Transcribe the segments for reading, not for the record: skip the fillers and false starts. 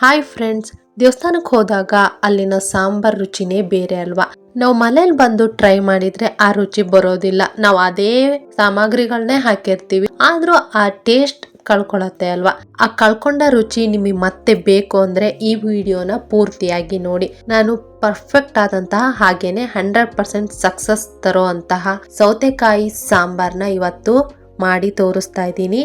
Hi friends, ದೇವಸ್ಥಾನಕ್ಕೆ ಹೋದಾಗ ಅಲ್ಲಿನ ಸಾಂಬಾರ್ ರುಚಿನೇ ಬೇರೆ ಅಲ್ವಾ. ನಾವು ಮನೇಲಿ ಬಂದು ಟ್ರೈ ಮಾಡಿದ್ರೆ ಆ ರುಚಿ ಬರೋದಿಲ್ಲ. ನಾವು ಅದೇ ಸಾಮಗ್ರಿಗಳನ್ನೇ ಹಾಕಿರ್ತೀವಿ, ಆದ್ರೂ ಆ ಟೇಸ್ಟ್ ಕಳ್ಕೊಳತ್ತೆ ಅಲ್ವಾ. ಆ ಕಳ್ಕೊಂಡ ರುಚಿ ನಿಮಗೆ ಮತ್ತೆ ಬೇಕು ಅಂದ್ರೆ ಈ ವಿಡಿಯೋನ ಪೂರ್ತಿಯಾಗಿ ನೋಡಿ. ನಾನು ಪರ್ಫೆಕ್ಟ್ ಆದಂತಹ ಹಾಗೇನೆ 100% ಸಕ್ಸಸ್ ತರೋ ಅಂತಹ ಸೌತೆಕಾಯಿ ಸಾಂಬಾರ್ನ ಇವತ್ತು ಮಾಡಿ ತೋರಿಸ್ತಾ ಇದ್ದೀನಿ.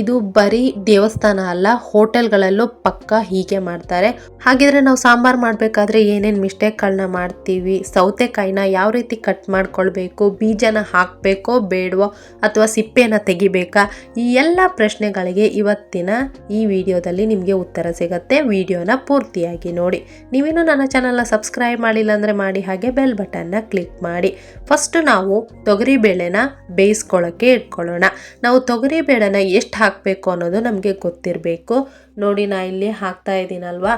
ಇದು ಬರೀ ದೇವಸ್ಥಾನ ಅಲ್ಲ, ಹೋಟೆಲ್ಗಳಲ್ಲೂ ಪಕ್ಕ ಹೀಗೆ ಮಾಡ್ತಾರೆ. ಹಾಗಿದ್ರೆ ನಾವು ಸಾಂಬಾರ್ ಮಾಡಬೇಕಾದ್ರೆ ಏನೇನು ಮಿಸ್ಟೇಕ್ಗಳನ್ನ ಮಾಡ್ತೀವಿ, ಸೌತೆಕಾಯಿನ ಯಾವ ರೀತಿ ಕಟ್ ಮಾಡ್ಕೊಳ್ಬೇಕು, ಬೀಜನ ಹಾಕಬೇಕೋ ಬೇಡವೋ ಅಥವಾ ಸಿಪ್ಪೆನ ತೆಗಿಬೇಕಾ, ಈ ಎಲ್ಲ ಪ್ರಶ್ನೆಗಳಿಗೆ ಇವತ್ತಿನ ಈ ವಿಡಿಯೋದಲ್ಲಿ ನಿಮಗೆ ಉತ್ತರ ಸಿಗುತ್ತೆ. ವಿಡಿಯೋನ ಪೂರ್ತಿಯಾಗಿ ನೋಡಿ. ನೀವೇನು ನನ್ನ ಚಾನಲ್ನ ಸಬ್ಸ್ಕ್ರೈಬ್ ಮಾಡಿಲ್ಲ ಅಂದರೆ ಮಾಡಿ, ಹಾಗೆ ಬೆಲ್ ಬಟನ್ನ ಕ್ಲಿಕ್ ಮಾಡಿ. ಫಸ್ಟ್ ನಾವು ತೊಗರಿ ಬೇಳೆನ ಬೇಯಿಸ್ಕೊಳ್ಳೋಕ್ಕೆ ಇಟ್ಕೊಳ್ಳೋಣ. ನಾವು ತೊಗರಿ ಬೇಳೆನ ಎಷ್ಟು ಹಾಕಬೇಕು ಅನ್ನೋದು ನಮಗೆ ಗೊತ್ತಿರಬೇಕು. ನೋಡಿ, ನಾ ಇಲ್ಲಿ ಹಾಕ್ತಾ ಇದ್ದೀನಲ್ವಾ,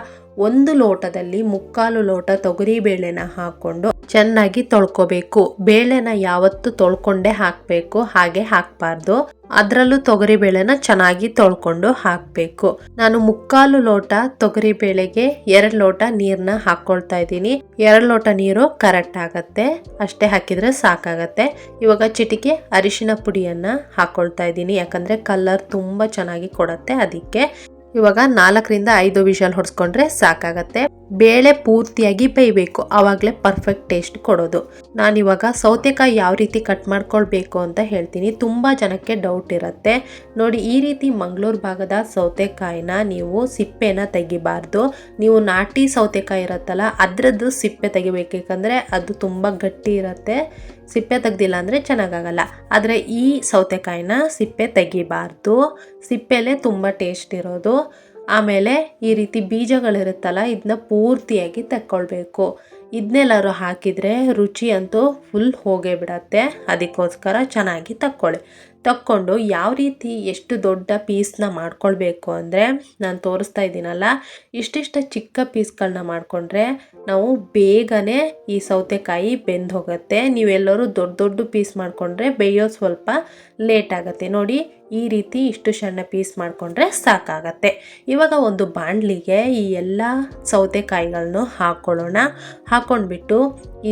1 ಲೋಟದಲ್ಲಿ 3/4 ಲೋಟ ತೊಗರಿ ಬೇಳೆನ ಹಾಕೊಂಡು ಚೆನ್ನಾಗಿ ತೊಳ್ಕೊಬೇಕು. ಬೇಳೆನ ಯಾವತ್ತು ತೊಳ್ಕೊಂಡೇ ಹಾಕಬೇಕು, ಹಾಗೆ ಹಾಕಬಾರ್ದು. ಅದರಲ್ಲೂ ತೊಗರಿ ಬೇಳೆನ ಚೆನ್ನಾಗಿ ತೊಳ್ಕೊಂಡು ಹಾಕಬೇಕು. ನಾನು 3/4 ಲೋಟ ತೊಗರಿ ಬೇಳೆಗೆ 2 ಲೋಟ ನೀರನ್ನ ಹಾಕೊಳ್ತಾ ಇದ್ದೀನಿ. 2 ಲೋಟ ನೀರು ಕರೆಕ್ಟ್ ಆಗತ್ತೆ, ಅಷ್ಟೇ ಹಾಕಿದ್ರೆ ಸಾಕಾಗತ್ತೆ. ಇವಾಗ ಚಿಟಿಕೆ ಅರಿಶಿನ ಪುಡಿಯನ್ನ ಹಾಕೊಳ್ತಾ ಇದ್ದೀನಿ, ಯಾಕಂದ್ರೆ ಕಲರ್ ತುಂಬಾ ಚೆನ್ನಾಗಿ ಕೊಡತ್ತೆ. ಅದಕ್ಕೆ ಇವಾಗ 4ರಿಂದ 5 ವಿಷಲ್ ಹೊಡ್ಸ್ಕೊಂಡ್ರೆ ಸಾಕಾಗತ್ತೆ. ಬೇಳೆ ಪೂರ್ತಿಯಾಗಿ ಬೇಯಬೇಕು, ಆವಾಗಲೇ ಪರ್ಫೆಕ್ಟ್ ಟೇಸ್ಟ್ ಕೊಡೋದು. ನಾನಿವಾಗ ಸೌತೆಕಾಯಿ ಯಾವ ರೀತಿ ಕಟ್ ಮಾಡ್ಕೊಳ್ಬೇಕು ಅಂತ ಹೇಳ್ತೀನಿ. ತುಂಬ ಜನಕ್ಕೆ ಡೌಟ್ ಇರುತ್ತೆ. ನೋಡಿ, ಈ ರೀತಿ ಮಂಗಳೂರು ಭಾಗದ ಸೌತೆಕಾಯಿನ ನೀವು ಸಿಪ್ಪೆನ ತೆಗಿಬಾರ್ದು. ನೀವು ನಾಟಿ ಸೌತೆಕಾಯಿ ಇರುತ್ತಲ್ಲ, ಅದರದ್ದು ಸಿಪ್ಪೆ ತೆಗಿಬೇಕು, ಯಾಕಂದರೆ ಅದು ತುಂಬ ಗಟ್ಟಿ ಇರುತ್ತೆ. ಸಿಪ್ಪೆ ತೆಗ್ದಿಲ್ಲ ಅಂದರೆ ಚೆನ್ನಾಗಾಗಲ್ಲ. ಆದರೆ ಈ ಸೌತೆಕಾಯಿನ ಸಿಪ್ಪೆ ತೆಗಿಬಾರ್ದು, ಸಿಪ್ಪೆಲೇ ತುಂಬ ಟೇಸ್ಟ್ ಇರೋದು. ಆಮೇಲೆ ಈ ರೀತಿ ಬೀಜಗಳಿರುತ್ತಲ್ಲ, ಇದನ್ನ ಪೂರ್ತಿಯಾಗಿ ತಕ್ಕೊಳ್ಬೇಕು. ಇದನ್ನೆಲ್ಲರೂ ಹಾಕಿದರೆ ರುಚಿ ಅಂತೂ ಫುಲ್ ಹೋಗೇ ಬಿಡತ್ತೆ. ಅದಕ್ಕೋಸ್ಕರ ಚೆನ್ನಾಗಿ ತಕ್ಕೊಂಡು ಯಾವ ರೀತಿ ಎಷ್ಟು ದೊಡ್ಡ ಪೀಸ್ನ ಮಾಡ್ಕೊಳ್ಬೇಕು ಅಂದರೆ, ನಾನು ತೋರಿಸ್ತಾ ಇದ್ದೀನಲ್ಲ, ಇಷ್ಟಿಷ್ಟ ಚಿಕ್ಕ ಪೀಸ್ಗಳನ್ನ ಮಾಡಿಕೊಂಡ್ರೆ ನಾವು ಬೇಗನೆ ಈ ಸೌತೆಕಾಯಿ ಬೆಂದು ಹೋಗುತ್ತೆ. ನೀವೆಲ್ಲರೂ ದೊಡ್ಡ ಪೀಸ್ ಮಾಡಿಕೊಂಡ್ರೆ ಬೇಯೋದು ಸ್ವಲ್ಪ ಲೇಟ್ ಆಗುತ್ತೆ. ನೋಡಿ, ಈ ರೀತಿ ಇಷ್ಟು ಸಣ್ಣ ಪೀಸ್ ಮಾಡಿಕೊಂಡ್ರೆ ಸಾಕಾಗತ್ತೆ. ಇವಾಗ ಒಂದು ಬಾಣಲಿಗೆ ಈ ಎಲ್ಲ ಸೌತೆಕಾಯಿಗಳನ್ನು ಹಾಕ್ಕೊಳ್ಳೋಣ. ಹಾಕ್ಕೊಂಡ್ಬಿಟ್ಟು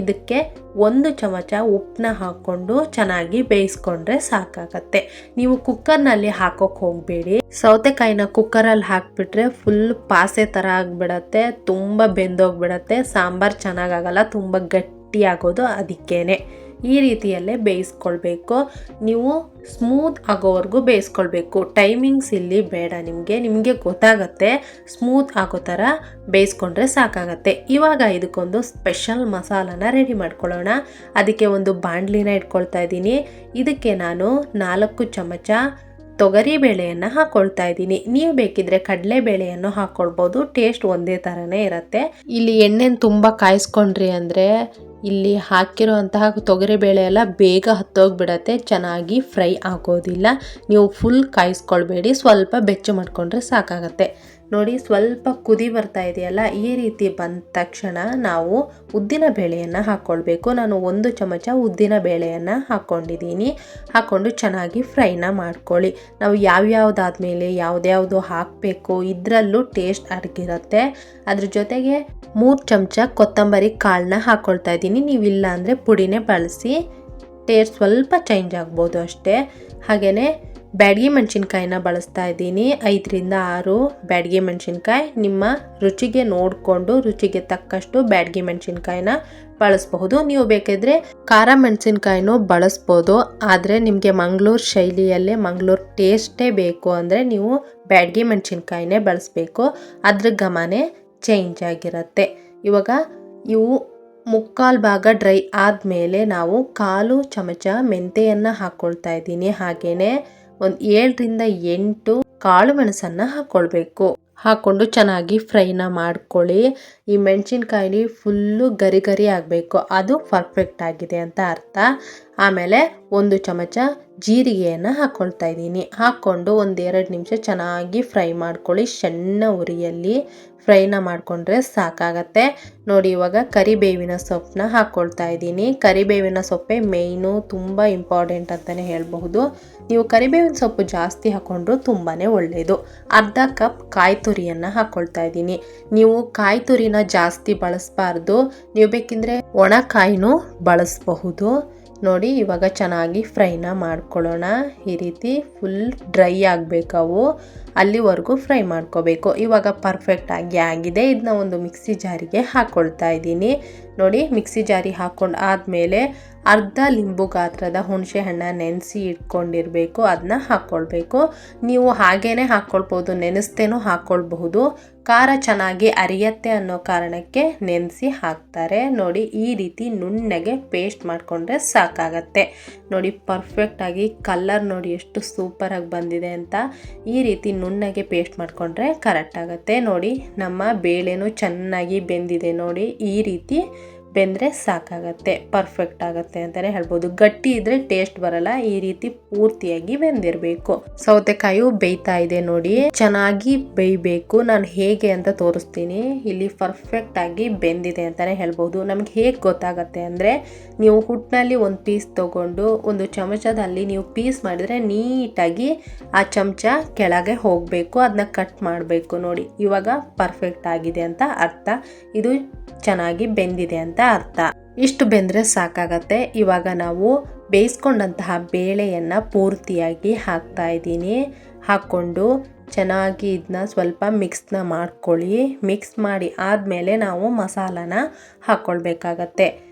ಇದಕ್ಕೆ 1 ಚಮಚ ಉಪ್ಪನ್ನ ಹಾಕ್ಕೊಂಡು ಚೆನ್ನಾಗಿ ಬೇಯಿಸ್ಕೊಂಡ್ರೆ ಸಾಕಾಗತ್ತೆ. ನೀವು ಕುಕ್ಕರ್ನಲ್ಲಿ ಹಾಕೋಕೆ ಹೋಗಬೇಡಿ. ಸೌತೆಕಾಯಿನ ಕುಕ್ಕರಲ್ಲಿ ಹಾಕ್ಬಿಟ್ರೆ ಫುಲ್ ಪಾಸೆ ಥರ ಆಗಿಬಿಡತ್ತೆ, ತುಂಬ ಬೆಂದೋಗ್ಬಿಡತ್ತೆ, ಸಾಂಬಾರು ಚೆನ್ನಾಗಾಗಲ್ಲ, ತುಂಬ ಗಟ್ಟಿ ಆಗೋದು. ಅದಕ್ಕೇನೆ ಈ ರೀತಿಯಲ್ಲೇ ಬೇಯಿಸ್ಕೊಳ್ಬೇಕು. ನೀವು ಸ್ಮೂತ್ ಆಗೋವರೆಗೂ ಬೇಯಿಸ್ಕೊಳ್ಬೇಕು. ಟೈಮಿಂಗ್ಸ್ ಇಲ್ಲಿ ಬೇಡ, ನಿಮಗೆ ಗೊತ್ತಾಗತ್ತೆ. ಸ್ಮೂತ್ ಆಗೋ ಥರ ಬೇಯಿಸ್ಕೊಂಡ್ರೆ ಸಾಕಾಗತ್ತೆ. ಇವಾಗ ಇದಕ್ಕೊಂದು ಸ್ಪೆಷಲ್ ಮಸಾಲಾನ ರೆಡಿ ಮಾಡ್ಕೊಳ್ಳೋಣ. ಅದಕ್ಕೆ ಒಂದು ಬಾಣಲಿನ ಇಟ್ಕೊಳ್ತಾ ಇದ್ದೀನಿ. ಇದಕ್ಕೆ ನಾನು 4 ಚಮಚ ತೊಗರಿ ಬೇಳೆಯನ್ನು ಹಾಕ್ಕೊಳ್ತಾ ಇದ್ದೀನಿ. ನೀವು ಬೇಕಿದ್ರೆ ಕಡಲೆ ಬೇಳೆಯನ್ನು ಹಾಕ್ಕೊಳ್ಬೋದು, ಟೇಸ್ಟ್ ಒಂದೇ ಥರನೇ ಇರುತ್ತೆ. ಇಲ್ಲಿ ಎಣ್ಣೆನ ತುಂಬ ಕಾಯಿಸ್ಕೊಂಡ್ರಿ ಅಂದರೆ ಇಲ್ಲಿ ಹಾಕಿರೋ ಅಂತಹ ತೊಗರಿ ಬೇಳೆ ಎಲ್ಲ ಬೇಗ ಹತ್ತೋಗ್ಬಿಡತ್ತೆ, ಚೆನ್ನಾಗಿ ಫ್ರೈ ಆಗೋದಿಲ್ಲ. ನೀವು ಫುಲ್ ಕಾಯಿಸ್ಕೊಳ್ಬೇಡಿ, ಸ್ವಲ್ಪ ಬೆಚ್ಚ ಮಾಡಿಕೊಂಡ್ರೆ ಸಾಕಾಗತ್ತೆ. ನೋಡಿ, ಸ್ವಲ್ಪ ಕುದಿ ಬರ್ತಾ ಇದೆಯಲ್ಲ, ಈ ರೀತಿ ಬಂದ ತಕ್ಷಣ ನಾವು ಉದ್ದಿನ ಬೇಳೆಯನ್ನು ಹಾಕ್ಕೊಳ್ಬೇಕು. ನಾನು 1 ಚಮಚ ಉದ್ದಿನ ಬೇಳೆಯನ್ನು ಹಾಕ್ಕೊಂಡಿದ್ದೀನಿ. ಹಾಕ್ಕೊಂಡು ಚೆನ್ನಾಗಿ ಫ್ರೈನ ಮಾಡ್ಕೊಳ್ಳಿ. ನಾವು ಯಾವ್ಯಾವುದಾದ್ಮೇಲೆ ಯಾವ್ದ್ಯಾವುದು ಹಾಕಬೇಕು ಇದರಲ್ಲೂ ಟೇಸ್ಟ್ ಅಡಗಿರುತ್ತೆ. ಅದ್ರ ಜೊತೆಗೆ 3 ಚಮಚ ಕೊತ್ತಂಬರಿ ಕಾಳನ್ನ ಹಾಕ್ಕೊಳ್ತಾ ಇದ್ದೀನಿ. ನೀವಿಲ್ಲ ಅಂದರೆ ಪುಡಿನೇ ಬಳಸಿ, ಟೇಸ್ಟ್ ಸ್ವಲ್ಪ ಚೇಂಜ್ ಆಗ್ಬೋದು ಅಷ್ಟೇ. ಹಾಗೆಯೇ ಬ್ಯಾಡಗಿ ಮೆಣಸಿನ್ಕಾಯಿನ ಬಳಸ್ತಾ ಇದ್ದೀನಿ. 5ರಿಂದ 6 ಬ್ಯಾಡಗಿ ಮೆಣಸಿನ್ಕಾಯಿ. ನಿಮ್ಮ ರುಚಿಗೆ ನೋಡಿಕೊಂಡು ರುಚಿಗೆ ತಕ್ಕಷ್ಟು ಬ್ಯಾಡಗಿ ಮೆಣಸಿನ್ಕಾಯಿನ ಬಳಸಬಹುದು. ನೀವು ಬೇಕಿದ್ರೆ ಖಾರ ಮೆಣಸಿನ್ಕಾಯಿನೂ ಬಳಸ್ಬೋದು. ಆದರೆ ನಿಮಗೆ ಮಂಗಳೂರು ಶೈಲಿಯಲ್ಲೇ ಮಂಗಳೂರು ಟೇಸ್ಟೇ ಬೇಕು ಅಂದರೆ ನೀವು ಬ್ಯಾಡಗಿ ಮೆಣಸಿನ್ಕಾಯಿನೇ ಬಳಸಬೇಕು. ಅದ್ರ ಘಮನೇ ಚೇಂಜ್ ಆಗಿರುತ್ತೆ. ಇವಾಗ ಇವು 3/4 ಭಾಗ ಡ್ರೈ ಆದಮೇಲೆ ನಾವು 1/4 ಚಮಚ ಮೆಂತೆಯನ್ನು ಹಾಕ್ಕೊಳ್ತಾ ಇದ್ದೀನಿ. ಹಾಗೆಯೇ ಒಂದು 7ರಿಂದ 8 ಕಾಳು ಮೆಣಸನ್ನು ಹಾಕ್ಕೊಳ್ಬೇಕು. ಹಾಕ್ಕೊಂಡು ಚೆನ್ನಾಗಿ ಫ್ರೈನ ಮಾಡ್ಕೊಳ್ಳಿ. ಈ ಮೆಣಸಿನ್ಕಾಯಿ ಫುಲ್ಲು ಗರಿ ಆಗಬೇಕು, ಅದು ಪರ್ಫೆಕ್ಟ್ ಆಗಿದೆ ಅಂತ ಅರ್ಥ. ಆಮೇಲೆ 1 ಚಮಚ ಜೀರಿಗೆಯನ್ನು ಹಾಕ್ಕೊಳ್ತಾ ಇದ್ದೀನಿ. ಹಾಕ್ಕೊಂಡು 1-2 ನಿಮಿಷ ಚೆನ್ನಾಗಿ ಫ್ರೈ ಮಾಡ್ಕೊಳ್ಳಿ. ಸಣ್ಣ ಉರಿಯಲ್ಲಿ ಫ್ರೈನ ಮಾಡಿಕೊಂಡ್ರೆ ಸಾಕಾಗತ್ತೆ. ನೋಡಿ ಇವಾಗ ಕರಿಬೇವಿನ ಸೊಪ್ಪನ್ನ ಹಾಕ್ಕೊಳ್ತಾ ಇದ್ದೀನಿ. ಕರಿಬೇವಿನ ಸೊಪ್ಪೆ ಮೇಯ್ನು, ತುಂಬ ಇಂಪಾರ್ಟೆಂಟ್ ಅಂತಲೇ ಹೇಳಬಹುದು. ನೀವು ಕರಿಬೇವಿನ ಸೊಪ್ಪು ಜಾಸ್ತಿ ಹಾಕ್ಕೊಂಡ್ರು ತುಂಬಾ ಒಳ್ಳೆಯದು. ಅರ್ಧ ಕಪ್ ಕಾಯಿ ತುರಿಯನ್ನು ಹಾಕ್ಕೊಳ್ತಾ ಇದ್ದೀನಿ. ನೀವು ಕಾಯಿ ತುರಿನ ಜಾಸ್ತಿ ಬಳಸಬಾರ್ದು, ನೀವು ಬೇಕಿದ್ರೆ ಒಣ ಕಾಯಿನೂ ಬಳಸಬಹುದು. ನೋಡಿ ಇವಾಗ ಚೆನ್ನಾಗಿ ಫ್ರೈನ ಮಾಡ್ಕೊಳ್ಳೋಣ. ಈ ರೀತಿ ಫುಲ್ ಡ್ರೈ ಆಗಬೇಕವು, ಅಲ್ಲಿವರೆಗೂ ಫ್ರೈ ಮಾಡ್ಕೋಬೇಕು. ಇವಾಗ ಪರ್ಫೆಕ್ಟ್ ಆಗಿದೆ. ಇದನ್ನ ಒಂದು ಮಿಕ್ಸಿ ಜಾರಿಗೆ ಹಾಕ್ಕೊಳ್ತಾ ಇದ್ದೀನಿ. ನೋಡಿ ಮಿಕ್ಸಿ ಜಾರಿಗೆ ಹಾಕ್ಕೊಂಡು ಆದಮೇಲೆ ಅರ್ಧ ಲಿಂಬು ಗಾತ್ರದ ಹುಣಸೆ ಹಣ್ಣ ನೆನೆಸಿ ಇಟ್ಕೊಂಡಿರಬೇಕು, ಅದನ್ನ ಹಾಕ್ಕೊಳ್ಬೇಕು. ನೀವು ಹಾಗೇನೆ ಹಾಕ್ಕೊಳ್ಬೋದು, ನೆನೆಸ್ತೇನೂ ಹಾಕ್ಕೊಳ್ಬಹುದು. ಖಾರ ಚೆನ್ನಾಗಿ ಅರಿಯತ್ತೆ ಅನ್ನೋ ಕಾರಣಕ್ಕೆ ನೆನೆಸಿ ಹಾಕ್ತಾರೆ. ನೋಡಿ ಈ ರೀತಿ ನುಣ್ಣಗೆ ಪೇಸ್ಟ್ ಮಾಡಿಕೊಂಡ್ರೆ ಸಾಕಾಗತ್ತೆ. ನೋಡಿ ಪರ್ಫೆಕ್ಟಾಗಿ ಕಲರ್ ನೋಡಿ ಎಷ್ಟು ಸೂಪರಾಗಿ ಬಂದಿದೆ ಅಂತ. ಈ ರೀತಿ ನುಣ್ಣಗೆ ಪೇಸ್ಟ್ ಮಾಡಿಕೊಂಡ್ರೆ ಕರೆಕ್ಟ್ ಆಗುತ್ತೆ. ನೋಡಿ ನಮ್ಮ ಬೇಳೆನೂ ಚೆನ್ನಾಗಿ ಬೆಂದಿದೆ. ನೋಡಿ ಈ ರೀತಿ ಬೆಂದರೆ ಸಾಕಾಗತ್ತೆ, ಪರ್ಫೆಕ್ಟ್ ಆಗುತ್ತೆ ಅಂತಲೇ ಹೇಳ್ಬೋದು. ಗಟ್ಟಿ ಇದ್ರೆ ಟೇಸ್ಟ್ ಬರಲ್ಲ. ಈ ರೀತಿ ಪೂರ್ತಿಯಾಗಿ ಬೆಂದಿರಬೇಕು. ಸೌತೆಕಾಯಿ ಬೇಯ್ತಾ ಇದೆ ನೋಡಿ, ಚೆನ್ನಾಗಿ ಬೇಯಬೇಕು. ನಾನು ಹೇಗೆ ಅಂತ ತೋರಿಸ್ತೀನಿ. ಇಲ್ಲಿ ಪರ್ಫೆಕ್ಟ್ ಆಗಿ ಬೆಂದಿದೆ ಅಂತಲೇ ಹೇಳ್ಬೋದು. ನಮ್ಗೆ ಹೇಗೆ ಗೊತ್ತಾಗತ್ತೆ ಅಂದರೆ, ನೀವು ಹುಟ್ಟಿನಲ್ಲಿ ಒಂದು ಪೀಸ್ ತಗೊಂಡು ಒಂದು ಚಮಚದಲ್ಲಿ ನೀವು ಪೀಸ್ ಮಾಡಿದರೆ ನೀಟಾಗಿ ಆ ಚಮಚ ಕೆಳಗೆ ಹೋಗಬೇಕು, ಅದನ್ನ ಕಟ್ ಮಾಡಬೇಕು. ನೋಡಿ ಇವಾಗ ಪರ್ಫೆಕ್ಟ್ ಆಗಿದೆ ಅಂತ ಅರ್ಥ, ಇದು ಚೆನ್ನಾಗಿ ಬೆಂದಿದೆ ಅಂತ ಅರ್ಥ. ಇಷ್ಟು ಬೆಂದರೆ ಸಾಕಾಗತ್ತೆ. ಇವಾಗ ನಾವು ಬೇಯಿಸ್ಕೊಂಡಂತಹ ಬೇಳೆಯನ್ನು ಪೂರ್ತಿಯಾಗಿ ಹಾಕ್ತಾ ಇದ್ದೀನಿ. ಹಾಕ್ಕೊಂಡು ಚೆನ್ನಾಗಿ ಇದನ್ನ ಸ್ವಲ್ಪ ಮಿಕ್ಸ್ನ ಮಾಡ್ಕೊಳ್ಳಿ. ಮಿಕ್ಸ್ ಮಾಡಿ ಆದಮೇಲೆ ನಾವು ಮಸಾಲಾನ ಹಾಕ್ಕೊಳ್ಬೇಕಾಗತ್ತೆ.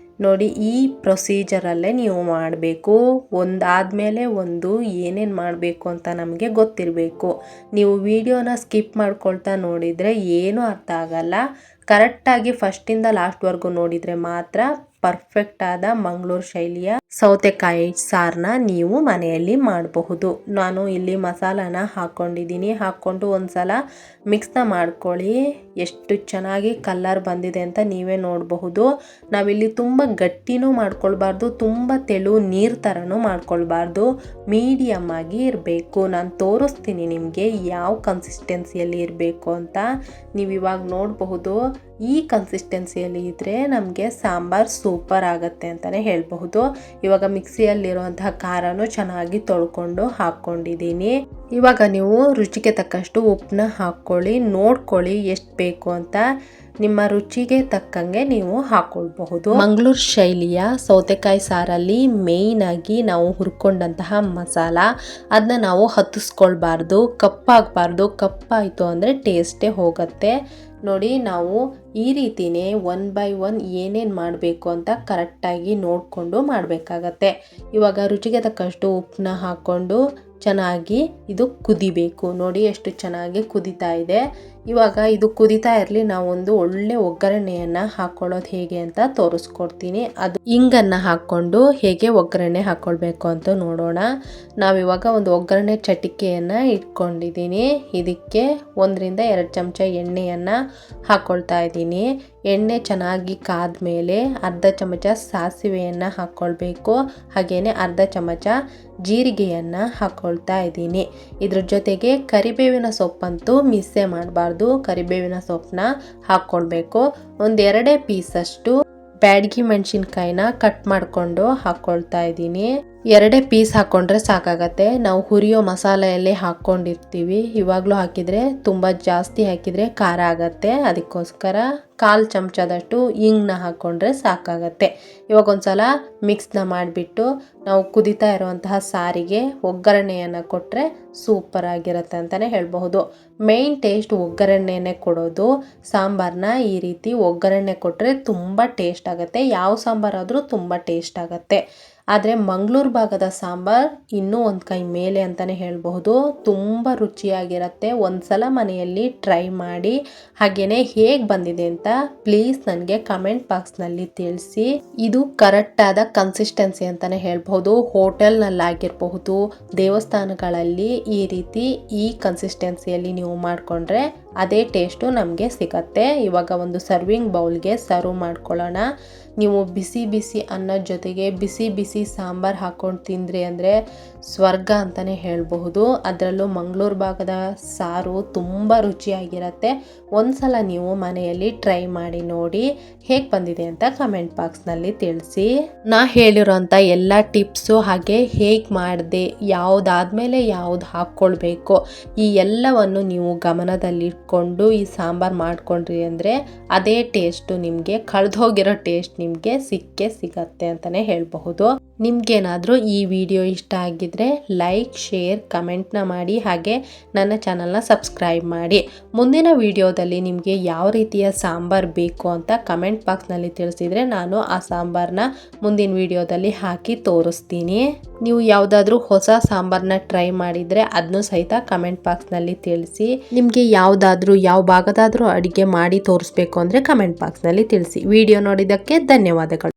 ನೋಡಿ ಈ ಪ್ರೊಸೀಜರಲ್ಲೇ ನೀವು ಮಾಡಬೇಕು. ಒಂದಾದಮೇಲೆ ಒಂದು ಏನೇನು ಮಾಡಬೇಕು ಅಂತ ನಮಗೆ ಗೊತ್ತಿರಬೇಕು. ನೀವು ವಿಡಿಯೋನ ಸ್ಕಿಪ್ ಮಾಡ್ಕೊಳ್ತಾ ನೋಡಿದರೆ ಏನೂ ಅರ್ಥ ಆಗಲ್ಲ. ಕರೆಕ್ಟಾಗಿ ಫಸ್ಟಿಂದ ಲಾಸ್ಟ್ವರೆಗೂ ನೋಡಿದರೆ ಮಾತ್ರ ಪರ್ಫೆಕ್ಟ್ ಆದ ಮಂಗಳೂರು ಶೈಲಿಯ ಸೌತೆಕಾಯಿ ಸಾರನ್ನ ನೀವು ಮನೆಯಲ್ಲಿ ಮಾಡಬಹುದು. ನಾನು ಇಲ್ಲಿ ಮಸಾಲಾನ ಹಾಕ್ಕೊಂಡಿದ್ದೀನಿ. ಹಾಕ್ಕೊಂಡು ಒಂದ್ಸಲ ಮಿಕ್ಸ್ನ ಮಾಡ್ಕೊಳ್ಳಿ. ಎಷ್ಟು ಚೆನ್ನಾಗಿ ಕಲರ್ ಬಂದಿದೆ ಅಂತ ನೀವೇ ನೋಡಬಹುದು. ನಾವಿಲ್ಲಿ ತುಂಬ ಗಟ್ಟಿನೂ ಮಾಡ್ಕೊಳ್ಬಾರ್ದು, ತುಂಬ ತೆಳು ನೀರು ಥರನೂ ಮಾಡ್ಕೊಳ್ಬಾರ್ದು, ಮೀಡಿಯಮ್ ಆಗಿ ಇರಬೇಕು. ನಾನು ತೋರಿಸ್ತೀನಿ ನಿಮಗೆ ಯಾವ ಕನ್ಸಿಸ್ಟೆನ್ಸಿಯಲ್ಲಿ ಇರಬೇಕು ಅಂತ. ನೀವು ಇವಾಗ ನೋಡಬಹುದು. ಈ ಕನ್ಸಿಸ್ಟೆನ್ಸಿಯಲ್ಲಿ ಇದ್ದರೆ ನಮಗೆ ಸಾಂಬಾರು ಸೂಪರ್ ಆಗುತ್ತೆ ಅಂತಲೇ ಹೇಳಬಹುದು. ಇವಾಗ ಮಿಕ್ಸಿಯಲ್ಲಿರುವಂತಹ ಖಾರನೂ ಚೆನ್ನಾಗಿ ತೊಳ್ಕೊಂಡು ಹಾಕ್ಕೊಂಡಿದ್ದೀನಿ. ಇವಾಗ ನೀವು ರುಚಿಗೆ ತಕ್ಕಷ್ಟು ಉಪ್ಪನ್ನ ಹಾಕ್ಕೊಳ್ಳಿ. ನೋಡ್ಕೊಳ್ಳಿ ಎಷ್ಟು ಬೇಕು ಅಂತ. ನಿಮ್ಮ ರುಚಿಗೆ ತಕ್ಕಂಗೆ ನೀವು ಹಾಕ್ಕೊಳ್ಬಹುದು. ಮಂಗಳೂರು ಶೈಲಿಯ ಸೌತೆಕಾಯಿ ಸಾರಲ್ಲಿ ಮೇಯ್ನ್ ಆಗಿ ನಾವು ಹುರ್ಕೊಂಡಂತಹ ಮಸಾಲ, ಅದನ್ನ ನಾವು ಹತ್ತಿಸ್ಕೊಳ್ಬಾರ್ದು, ಕಪ್ಪಾಗಬಾರ್ದು. ಕಪ್ಪಾಯಿತು ಅಂದರೆ ಟೇಸ್ಟೇ ಹೋಗುತ್ತೆ. ನೋಡಿ ನಾವು ಈ ರೀತಿನೇ 1 by 1 ಏನೇನು ಮಾಡಬೇಕು ಅಂತ ಕರೆಕ್ಟಾಗಿ ನೋಡಿಕೊಂಡು ಮಾಡಬೇಕಾಗತ್ತೆ. ಇವಾಗ ರುಚಿಗೆ ತಕ್ಕಷ್ಟು ಉಪ್ಪನ್ನ ಹಾಕ್ಕೊಂಡು ಚೆನ್ನಾಗಿ ಇದು ಕುದಿಬೇಕು. ನೋಡಿ ಎಷ್ಟು ಚೆನ್ನಾಗಿ ಕುದಿತಾ ಇದೆ. ಇವಾಗ ಇದು ಕುದಿತಾ ಇರಲಿ, ನಾವೊಂದು ಒಳ್ಳೆ ಒಗ್ಗರಣೆಯನ್ನು ಹಾಕ್ಕೊಳ್ಳೋದು ಹೇಗೆ ಅಂತ ತೋರಿಸ್ಕೊಡ್ತೀನಿ. ಅದು ಇಂಗನ್ನು ಹಾಕ್ಕೊಂಡು ಹೇಗೆ ಒಗ್ಗರಣೆ ಹಾಕ್ಕೊಳ್ಬೇಕು ಅಂತ ನೋಡೋಣ. ನಾವಿವಾಗ ಒಂದು ಒಗ್ಗರಣೆ ಚಟಿಕೆಯನ್ನು ಇಟ್ಕೊಂಡಿದ್ದೀನಿ. ಇದಕ್ಕೆ 1-2 ಚಮಚ ಎಣ್ಣೆಯನ್ನು ಹಾಕ್ಕೊಳ್ತಾ ಇದ್ದೀನಿ. ಎಣ್ಣೆ ಚೆನ್ನಾಗಿ ಕಾದ್ಮೇಲೆ ಅರ್ಧ ಚಮಚ ಸಾಸಿವೆಯನ್ನು ಹಾಕ್ಕೊಳ್ಬೇಕು. ಹಾಗೆಯೇ ಅರ್ಧ ಚಮಚ ಜೀರಿಗೆಯನ್ನು ಹಾಕ್ಕೊಳ್ತಾ ಇದ್ದೀನಿ. ಇದ್ರ ಜೊತೆಗೆ ಕರಿಬೇವಿನ ಸೊಪ್ಪಂತೂ ಮಿಸ್ಸೇ ಮಾಡಬಾರ್ದು. ಕರಿಬೇವಿನ ಸೊಪ್ಪನ್ನ ಹಾಕ್ಕೊಳ್ಬೇಕು. 1-2 ಪೀಸಷ್ಟು ಬ್ಯಾಡಗಿ ಮೆಣಸಿನ್ಕಾಯಿನ ಕಟ್ ಮಾಡಿಕೊಂಡು ಹಾಕ್ಕೊಳ್ತಾ ಇದ್ದೀನಿ. 2 ಪೀಸ್ ಹಾಕ್ಕೊಂಡ್ರೆ ಸಾಕಾಗತ್ತೆ. ನಾವು ಹುರಿಯೋ ಮಸಾಲೆಯಲ್ಲೇ ಹಾಕ್ಕೊಂಡಿರ್ತೀವಿ. ಇವಾಗಲೂ ಹಾಕಿದರೆ ತುಂಬ ಜಾಸ್ತಿ ಹಾಕಿದರೆ ಖಾರ ಆಗತ್ತೆ. ಅದಕ್ಕೋಸ್ಕರ 1/4 ಚಮಚದಷ್ಟು ಇಂಗನ್ನ ಹಾಕ್ಕೊಂಡ್ರೆ ಸಾಕಾಗತ್ತೆ. ಇವಾಗ ಒಂದ್ಸಲ ಮಿಕ್ಸ್ನ ಮಾಡಿಬಿಟ್ಟು ನಾವು ಕುದಿತಾ ಇರುವಂತಹ ಸಾರಿಗೆ ಒಗ್ಗರಣೆಯನ್ನು ಕೊಟ್ಟರೆ ಸೂಪರ್ ಆಗಿರುತ್ತೆ ಅಂತಲೇ ಹೇಳಬಹುದು. ಮೇಯ್ನ್ ಟೇಸ್ಟ್ ಒಗ್ಗರಣೆನೇ ಕೊಡೋದು. ಸಾಂಬಾರನ್ನ ಈ ರೀತಿ ಒಗ್ಗರಣೆ ಕೊಟ್ಟರೆ ತುಂಬ ಟೇಸ್ಟ್ ಆಗುತ್ತೆ. ಯಾವ ಸಾಂಬಾರಾದರೂ ತುಂಬ ಟೇಸ್ಟ್ ಆಗುತ್ತೆ. ಆದರೆ ಮಂಗಳೂರು ಭಾಗದ ಸಾಂಬಾರ್ ಇನ್ನೂ ಒಂದು ಕೈ ಮೇಲೆ ಅಂತಲೇ ಹೇಳಬಹುದು. ತುಂಬ ರುಚಿಯಾಗಿರುತ್ತೆ. ಒಂದ್ಸಲ ಮನೆಯಲ್ಲಿ ಟ್ರೈ ಮಾಡಿ. ಹಾಗೆಯೇ ಹೇಗೆ ಬಂದಿದೆ ಅಂತ ಪ್ಲೀಸ್ ನನಗೆ ಕಮೆಂಟ್ ಬಾಕ್ಸ್ನಲ್ಲಿ ತಿಳಿಸಿ. ಇದು ಕರೆಕ್ಟಾದ ಕನ್ಸಿಸ್ಟೆನ್ಸಿ ಅಂತಲೇ ಹೇಳ್ಬಹುದು. ಹೋಟೆಲ್ನಲ್ಲಾಗಿರಬಹುದು, ದೇವಸ್ಥಾನಗಳಲ್ಲಿ ಈ ರೀತಿ ಈ ಕನ್ಸಿಸ್ಟೆನ್ಸಿಯಲ್ಲಿ ನೀವು ಮಾಡಿಕೊಂಡ್ರೆ ಅದೇ ಟೇಸ್ಟು ನಮಗೆ ಸಿಗತ್ತೆ. ಇವಾಗ ಒಂದು ಸರ್ವಿಂಗ್ ಬೌಲ್ಗೆ ಸರ್ವ್ ಮಾಡ್ಕೊಳ್ಳೋಣ. ನೀವು ಬಿಸಿ ಬಿಸಿ ಅನ್ನದ ಜೊತೆಗೆ ಬಿಸಿ ಬಿಸಿ ಸಾಂಬಾರು ಹಾಕ್ಕೊಂಡು ತಿಂದ್ರಿ ಅಂದರೆ ಸ್ವರ್ಗ ಅಂತಲೇ ಹೇಳಬಹುದು. ಅದರಲ್ಲೂ ಮಂಗಳೂರು ಭಾಗದ ಸಾರು ತುಂಬ ರುಚಿಯಾಗಿರುತ್ತೆ. ಒಂದ್ಸಲ ನೀವು ಮನೆಯಲ್ಲಿ ಟ್ರೈ ಮಾಡಿ ನೋಡಿ, ಹೇಗೆ ಬಂದಿದೆ ಅಂತ ಕಮೆಂಟ್ ಬಾಕ್ಸ್ನಲ್ಲಿ ತಿಳಿಸಿ. ನಾ ಹೇಳಿರೋಂಥ ಎಲ್ಲ ಟಿಪ್ಸು ಹಾಗೆ ಹೇಗೆ ಮಾಡಿದೆ, ಯಾವುದಾದ್ಮೇಲೆ ಯಾವುದು ಹಾಕ್ಕೊಳ್ಬೇಕು, ಈ ಎಲ್ಲವನ್ನು ನೀವು ಗಮನದಲ್ಲಿಟ್ಕೊಂಡು ಈ ಸಾಂಬಾರು ಮಾಡ್ಕೊಂಡ್ರಿ ಅಂದರೆ ಅದೇ ಟೇಸ್ಟು ನಿಮಗೆ ಕಳೆದೋಗಿರೋ ಟೇಸ್ಟ್ ನಿಮಗೆ ಸಿಗತ್ತೆ ಅಂತಲೇ ಹೇಳಬಹುದು. ನಿಮ್ಗೇನಾದರೂ ಈ ವಿಡಿಯೋ ಇಷ್ಟ ಆಗಿದ್ರೆ ಲೈಕ್, ಶೇರ್, ಕಮೆಂಟ್ನ ಮಾಡಿ. ಹಾಗೆ ನನ್ನ ಚಾನಲ್ನ ಸಬ್ಸ್ಕ್ರೈಬ್ ಮಾಡಿ. ಮುಂದಿನ ವಿಡಿಯೋದಲ್ಲಿ ನಿಮಗೆ ಯಾವ ರೀತಿಯ ಸಾಂಬಾರು ಬೇಕು ಅಂತ ಕಮೆಂಟ್ ಬಾಕ್ಸ್ನಲ್ಲಿ ತಿಳಿಸಿದರೆ ನಾನು ಆ ಸಾಂಬಾರನ್ನ ಮುಂದಿನ ವಿಡಿಯೋದಲ್ಲಿ ಹಾಕಿ ತೋರಿಸ್ತೀನಿ. ನೀವು ಯಾವುದಾದ್ರೂ ಹೊಸ ಸಾಂಬಾರನ್ನ ಟ್ರೈ ಮಾಡಿದರೆ ಅದನ್ನು ಸಹಿತ ಕಮೆಂಟ್ ಬಾಕ್ಸ್ನಲ್ಲಿ ತಿಳಿಸಿ. ನಿಮಗೆ ಯಾವ ಭಾಗದಾದ್ರೂ ಅಡುಗೆ ಮಾಡಿ ತೋರಿಸ್ಬೇಕು ಅಂದರೆ ಕಮೆಂಟ್ ಬಾಕ್ಸ್ನಲ್ಲಿ ತಿಳಿಸಿ. ವಿಡಿಯೋ ನೋಡಿದ್ದಕ್ಕೆ ಧನ್ಯವಾದಗಳು.